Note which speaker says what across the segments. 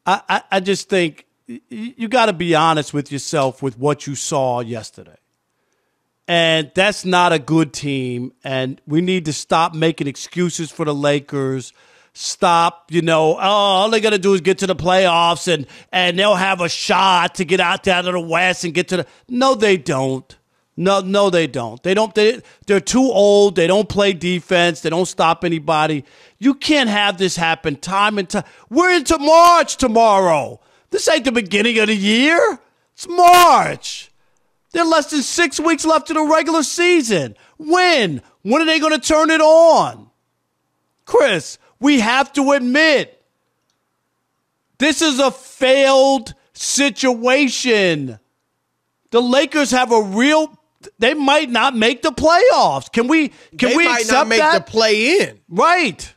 Speaker 1: I just think you got to be honest with yourself with what you saw yesterday. And that's not a good team. And we need to stop making excuses for the Lakers. Stop, all they got to do is get to the playoffs and they'll have a shot to get out there to the West and get to the. No, they don't. No, they don't. They're too old. They don't play defense. They don't stop anybody. You can't have this happen time and time. We're into March tomorrow. This ain't the beginning of the year. It's March. There are less than 6 weeks left of the regular season. When? When are they going to turn it on? Chris, we have to admit, this is a failed situation. The Lakers have a real, they might not make the playoffs. Can we accept that? They might not make the
Speaker 2: play in.
Speaker 1: Right.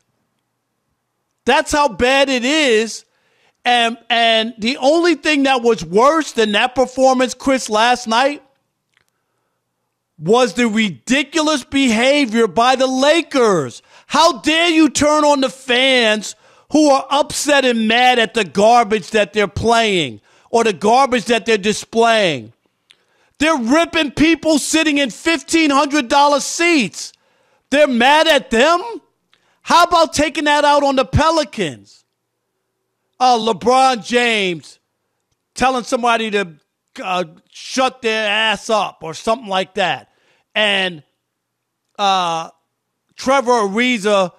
Speaker 1: That's how bad it is. And the only thing that was worse than that performance, Chris, last night was the ridiculous behavior by the Lakers. How dare you turn on the fans who are upset and mad at the garbage that they're playing or the garbage that they're displaying? They're ripping people sitting in $1,500 seats. They're mad at them? How about taking that out on the Pelicans? LeBron James telling somebody to shut their ass up or something like that. And Trevor Ariza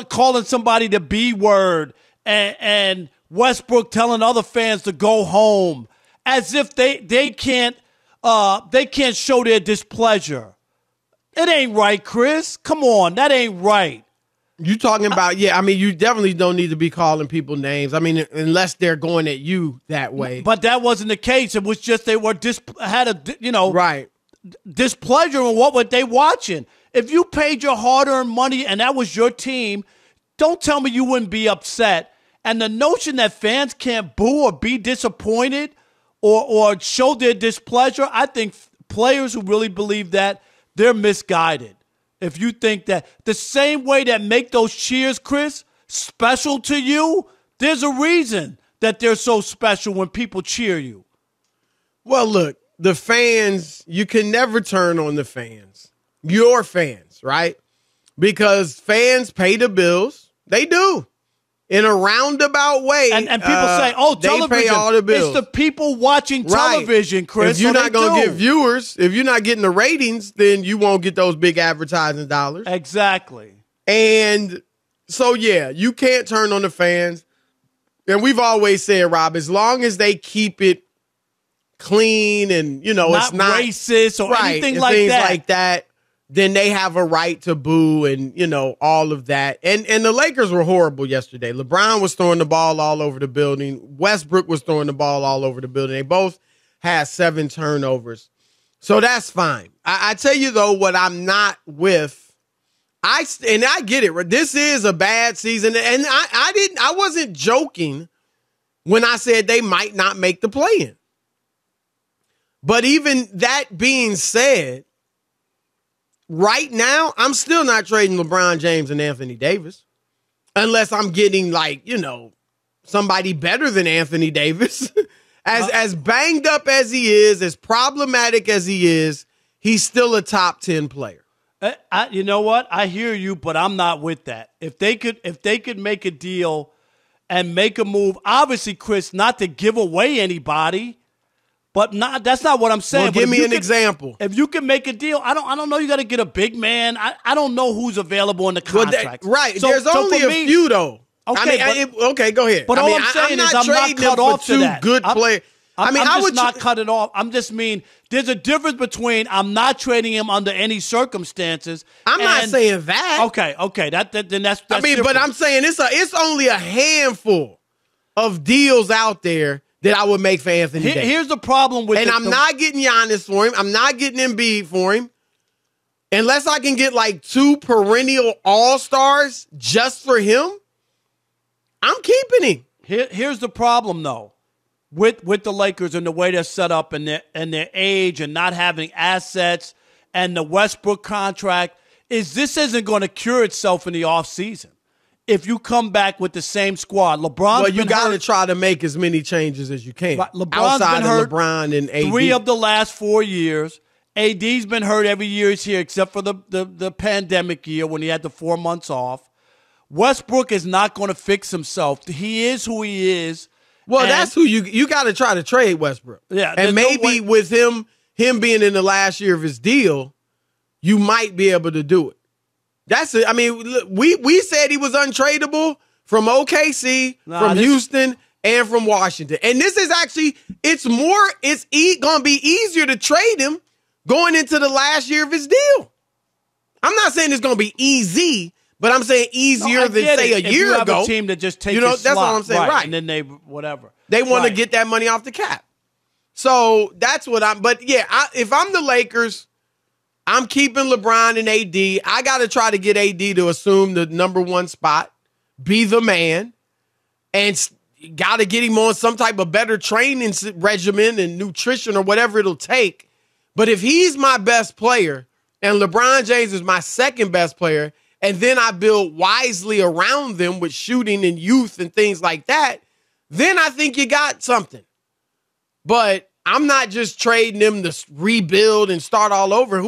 Speaker 1: calling somebody the B word and Westbrook telling other fans to go home as if they can't show their displeasure. It ain't right, Chris. Come on, that ain't right.
Speaker 2: You talking about, you definitely don't need to be calling people names. I mean, unless they're going at you that way.
Speaker 1: But that wasn't the case. It was just they were
Speaker 2: right.
Speaker 1: displeasure in what were they watching. If you paid your hard-earned money and that was your team, don't tell me you wouldn't be upset. And the notion that fans can't boo or be disappointed or show their displeasure, I think players who really believe that, they're misguided. If you think that the same way that make those cheers, Chris, special to you, there's a reason that they're so special when people cheer you.
Speaker 2: Well, look, the fans, you can never turn on the fans. Your fans, right? Because fans pay the bills. They do. In a roundabout way.
Speaker 1: And people say, television.
Speaker 2: They pay all the bills.
Speaker 1: It's the people watching television, right. Chris.
Speaker 2: If you're not going to get viewers, if you're not getting the ratings, then you won't get those big advertising dollars.
Speaker 1: Exactly.
Speaker 2: And so, you can't turn on the fans. And we've always said, Rob, as long as they keep it clean and, it's not
Speaker 1: racist or anything
Speaker 2: and
Speaker 1: like
Speaker 2: things
Speaker 1: that.
Speaker 2: like that, then they have a right to boo and, all of that. And the Lakers were horrible yesterday. LeBron was throwing the ball all over the building. Westbrook was throwing the ball all over the building. They both had 7 turnovers. So that's fine. I tell you, though, what I'm not with, I get it. This is a bad season. And I wasn't joking when I said they might not make the play-in. But even that being said, right now, I'm still not trading LeBron James and Anthony Davis unless I'm getting somebody better than Anthony Davis. As banged up as he is, as problematic as he is, he's still a top 10 player.
Speaker 1: You know what? I hear you, but I'm not with that. If they could make a deal and make a move, obviously, Chris, not to give away anybody. But that's not what I'm saying.
Speaker 2: Well, give me an example.
Speaker 1: If you can make a deal, I don't know. You got to get a big man. I don't know who's available in the contract.
Speaker 2: Right. There's only a few though.
Speaker 1: Okay.
Speaker 2: Okay. Go ahead.
Speaker 1: But all I'm saying is I'm not cut off to that.
Speaker 2: Good play.
Speaker 1: I'm just not cut it off. I'm just mean there's a difference between I'm not trading him under any circumstances.
Speaker 2: I'm not saying that.
Speaker 1: Okay. Then that's
Speaker 2: I mean,
Speaker 1: different.
Speaker 2: but I'm saying it's only a handful of deals out there that I would make for Anthony Davis.
Speaker 1: Here's the problem with
Speaker 2: I'm not getting Giannis for him. I'm not getting Embiid for him. Unless I can get 2 perennial all-stars just for him, I'm keeping him.
Speaker 1: Here's the problem, though, with the Lakers and the way they're set up and their age and not having assets and the Westbrook contract is this isn't going to cure itself in the offseason. if you come back with the same squad. LeBron's
Speaker 2: Well, you got to
Speaker 1: hurt.
Speaker 2: try to make as many changes as you can.
Speaker 1: Right. LeBron's
Speaker 2: outside
Speaker 1: been
Speaker 2: of
Speaker 1: hurt
Speaker 2: LeBron and AD.
Speaker 1: 3 of the last 4 years. AD's been hurt every year he's here, except for the pandemic year when he had the 4 months off. Westbrook is not going to fix himself. He is who he is.
Speaker 2: Well, that's who you got to try to trade Westbrook.
Speaker 1: Yeah,
Speaker 2: and maybe
Speaker 1: no
Speaker 2: with him being in the last year of his deal, you might be able to do it. That's it. I mean, we said he was untradeable from OKC, from Houston, and from Washington. And this is actually, it's going to be easier to trade him going into the last year of his deal. I'm not saying it's going to be easy, but I'm saying easier than, say, a year ago.
Speaker 1: You have a team that just takes his
Speaker 2: that's
Speaker 1: slot,
Speaker 2: all I'm saying, right.
Speaker 1: And then they, whatever.
Speaker 2: They want to get that money off the cap. So that's what but yeah, if I'm the Lakers, I'm keeping LeBron and AD. I got to try to get AD to assume the number 1 spot, be the man, and got to get him on some type of better training regimen and nutrition or whatever it'll take. But if he's my best player and LeBron James is my second best player, and then I build wisely around them with shooting and youth and things like that, then I think you got something. But I'm not just trading them to rebuild and start all over.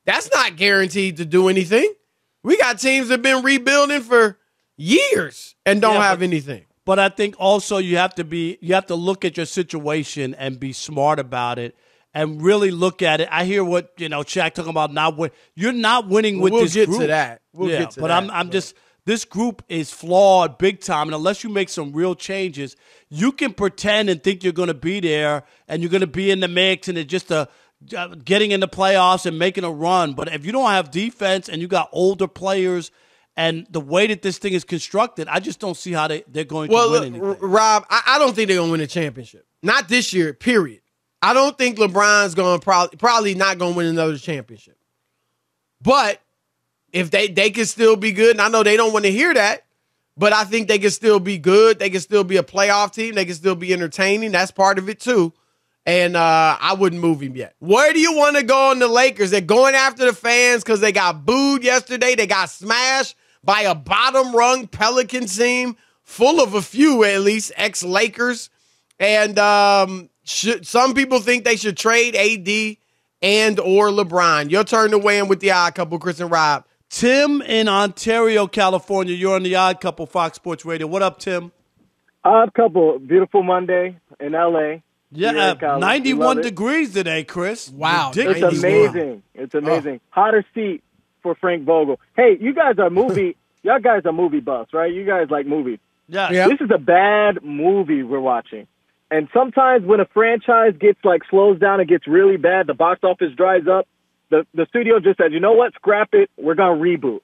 Speaker 2: That's not guaranteed to do anything. We got teams that have been rebuilding for years and don't have anything.
Speaker 1: But I think also you have to look at your situation and be smart about it and really look at it. I hear what, Shaq talking about not win. You're not winning with this group.
Speaker 2: We'll get to that. We'll get to that.
Speaker 1: But I'm just, this group is flawed big time. And unless you make some real changes, you can pretend and think you're going to be there and you're going to be in the mix and it's just getting in the playoffs and making a run. But if you don't have defense and you got older players and the way that this thing is constructed, I just don't see how they're going to win anything.
Speaker 2: Rob, I don't think they're going to win a championship. Not this year, period. I don't think LeBron's going to probably not going to win another championship. But if they can still be good, and I know they don't want to hear that, but I think they can still be good. They can still be a playoff team. They can still be entertaining. That's part of it, too. And I wouldn't move him yet. Where do you want to go on the Lakers? They're going after the fans because they got booed yesterday. They got smashed by a bottom-rung Pelican team full of a few, at least, ex-Lakers. And some people think they should trade AD and or LeBron. Your turn to weigh in with the Odd Couple, Chris and Rob.
Speaker 1: Tim in Ontario, California. You're on the Odd Couple, Fox Sports Radio. What up, Tim?
Speaker 3: Odd Couple, beautiful Monday in L.A.
Speaker 1: Yeah, 91 degrees today, Chris.
Speaker 2: Wow.
Speaker 1: Ridiculous.
Speaker 3: It's amazing. It's amazing. Hotter seat for Frank Vogel. Hey, y'all guys are movie buffs, right? You guys like movies.
Speaker 1: Yeah.
Speaker 3: This is a bad movie we're watching. And sometimes when a franchise slows down and gets really bad, the box office dries up, the studio just says, you know what, scrap it, we're going to reboot.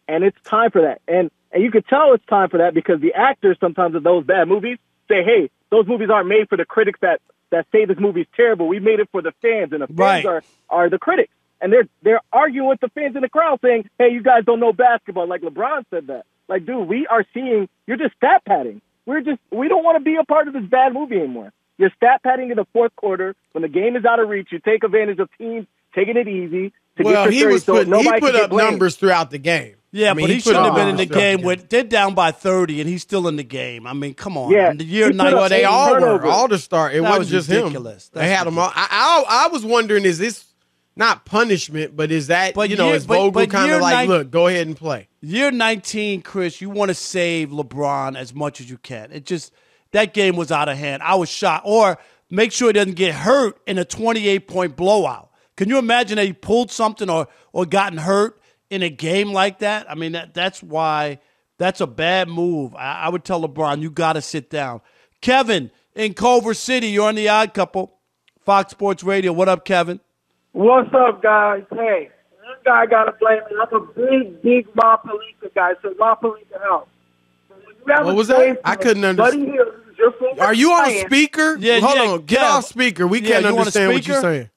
Speaker 3: And it's time for that. And you could tell it's time for that because the actors sometimes of those bad movies say, hey, those movies aren't made for the critics that say this movie's terrible. We made it for the fans, and the fans are the critics. And they're arguing with the fans in the crowd saying, hey, you guys don't know basketball. Like LeBron said that. Like, dude, we are seeing, you're just stat padding. We don't want to be a part of this bad movie anymore. You're stat padding in the fourth quarter when the game is out of reach. You take advantage of teams taking it easy to get your 30,
Speaker 2: he put up numbers throughout the game.
Speaker 1: Yeah, but he shouldn't have been in the game. They're down by 30, and he's still in the game. I mean, come on.
Speaker 3: Yeah,
Speaker 1: the year
Speaker 2: well, they all were. All the stars. It wasn't just
Speaker 1: ridiculous.
Speaker 2: Him. They had them all. I was wondering, is this not punishment, but is that, is Vogel kind of like, look, go ahead and play?
Speaker 1: Year 19, Chris, you want to save LeBron as much as you can. That game was out of hand. I was shocked. Or make sure he doesn't get hurt in a 28-point blowout. Can you imagine that he pulled something or gotten hurt in a game like that? I mean, that's why that's a bad move. I would tell LeBron, you got to sit down. Kevin in Culver City, you're on the Odd Couple, Fox Sports Radio. What up, Kevin?
Speaker 4: What's up, guys? Hey, one guy got to blame me. I'm a big Rob Pelinka guy, so Rob Pelinka helps.
Speaker 2: What was that? I couldn't understand. Are you on speaker?
Speaker 1: Yeah,
Speaker 2: Hold on. Get off speaker. We can't understand what you're saying.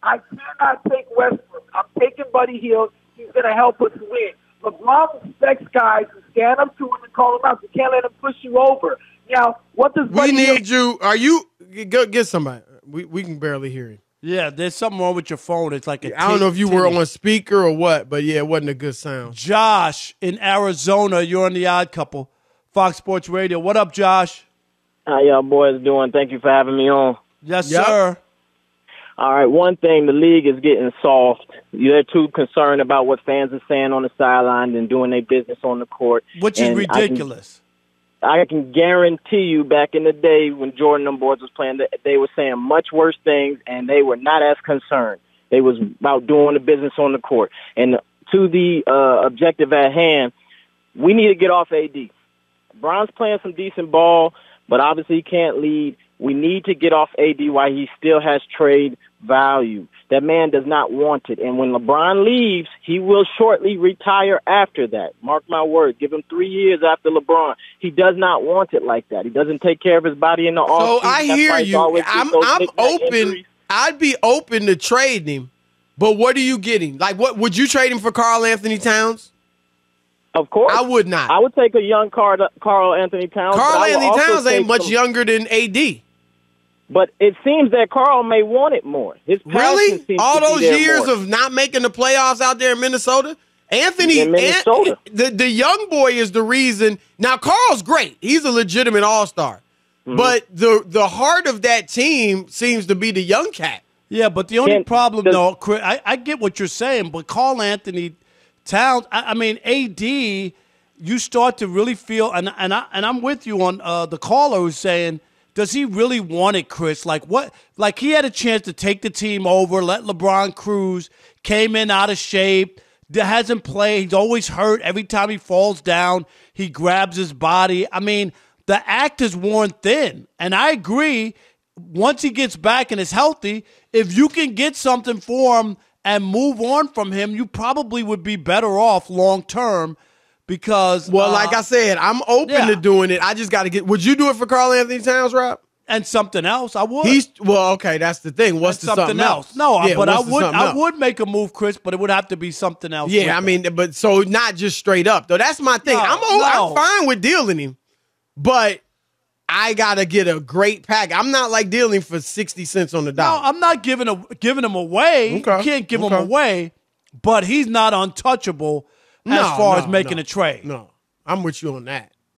Speaker 4: I cannot take Westbrook. I'm taking Buddy Hield. He's going to help us win. LeBron respects guys who stand up to him and call him out. You can't let him push you over. Now, what does Buddy
Speaker 2: Hield... you. Are you... Go get somebody. We can barely hear him.
Speaker 1: Yeah, there's something wrong with your phone. It's like a
Speaker 2: I don't know if you were
Speaker 1: tinny.
Speaker 2: on speaker or what, but yeah, it wasn't a good sound.
Speaker 1: Josh in Arizona, you're on the Odd Couple, Fox Sports Radio. What up, Josh?
Speaker 5: How y'all boys doing? Thank you for having me on.
Speaker 1: Yes,
Speaker 2: Yep.
Speaker 1: sir.
Speaker 5: All right, one thing, the league is getting soft. They're too concerned about what fans are saying on the sideline and doing their business on the court.
Speaker 1: Which is
Speaker 5: And
Speaker 1: ridiculous.
Speaker 5: I can guarantee you back in the day when Jordan and them boys was playing, that they were saying much worse things, and they were not as concerned. They was about doing the business on the court. And to the objective at hand, we need to get off AD. Bron's playing some decent ball, but obviously he can't lead. We need to get off AD while he still has trade value. That man does not want it. And when LeBron leaves, he will shortly retire after that. Mark my words. Give him 3 years after LeBron. He does not want it like that. He doesn't take care of his body in the
Speaker 2: So
Speaker 5: offseason.
Speaker 2: I hear you. I'm open. I'd be open to trading him, but what are you getting? Like, what would you trade him for? Karl Anthony Towns?
Speaker 5: Of course.
Speaker 2: I would not.
Speaker 5: I would take a young Karl Anthony Towns.
Speaker 2: Karl
Speaker 5: but I would
Speaker 2: Anthony
Speaker 5: also
Speaker 2: Towns ain't
Speaker 5: take
Speaker 2: much
Speaker 5: some-
Speaker 2: younger than AD.
Speaker 5: But it seems that Karl may want it more. His passion
Speaker 2: Really?
Speaker 5: seems
Speaker 2: All
Speaker 5: to be
Speaker 2: those
Speaker 5: there
Speaker 2: years
Speaker 5: more.
Speaker 2: of not making the playoffs out there in Minnesota? Anthony,
Speaker 5: In Minnesota.
Speaker 2: the young boy is the reason. Now, Carl's great. He's a legitimate all-star.
Speaker 5: Mm-hmm.
Speaker 2: But the heart of that team seems to be the young cat.
Speaker 1: Yeah, but the only
Speaker 5: Can't-
Speaker 1: problem,
Speaker 5: does-
Speaker 1: though, Chris, I get what you're saying, but Karl Anthony Towns, I mean, AD, you start to really feel, and I'm with you on the caller who's saying, does he really want it, Chris? Like what? Like he had a chance to take the team over, let LeBron cruise, came in out of shape, hasn't played. He's always hurt. Every time he falls down, he grabs his body. I mean, the act is worn thin. And I agree, once he gets back and is healthy, if you can get something for him and move on from him, you probably would be better off long term because
Speaker 2: Well, like I said, I'm open
Speaker 1: yeah.
Speaker 2: to doing it. I just got to get. Would you do it for Karl Anthony Towns, Rob?
Speaker 1: and something else, I would.
Speaker 2: Okay. That's the thing. What's
Speaker 1: And
Speaker 2: the something else?
Speaker 1: No,
Speaker 2: Yeah,
Speaker 1: but I
Speaker 2: what's the
Speaker 1: would
Speaker 2: something else?
Speaker 1: make a move, Chris, but it would have to be something else. with
Speaker 2: Yeah, I
Speaker 1: it.
Speaker 2: mean, but so not just straight up though. That's my thing.
Speaker 1: No,
Speaker 2: I'm fine with dealing him, but I gotta get a great pack. I'm not like dealing for 60 cents on the
Speaker 1: No,
Speaker 2: dollar.
Speaker 1: I'm not giving him away.
Speaker 2: Okay,
Speaker 1: You can't give him
Speaker 2: okay.
Speaker 1: away, but he's not untouchable as far as making a trade.
Speaker 2: No, I'm with you on that.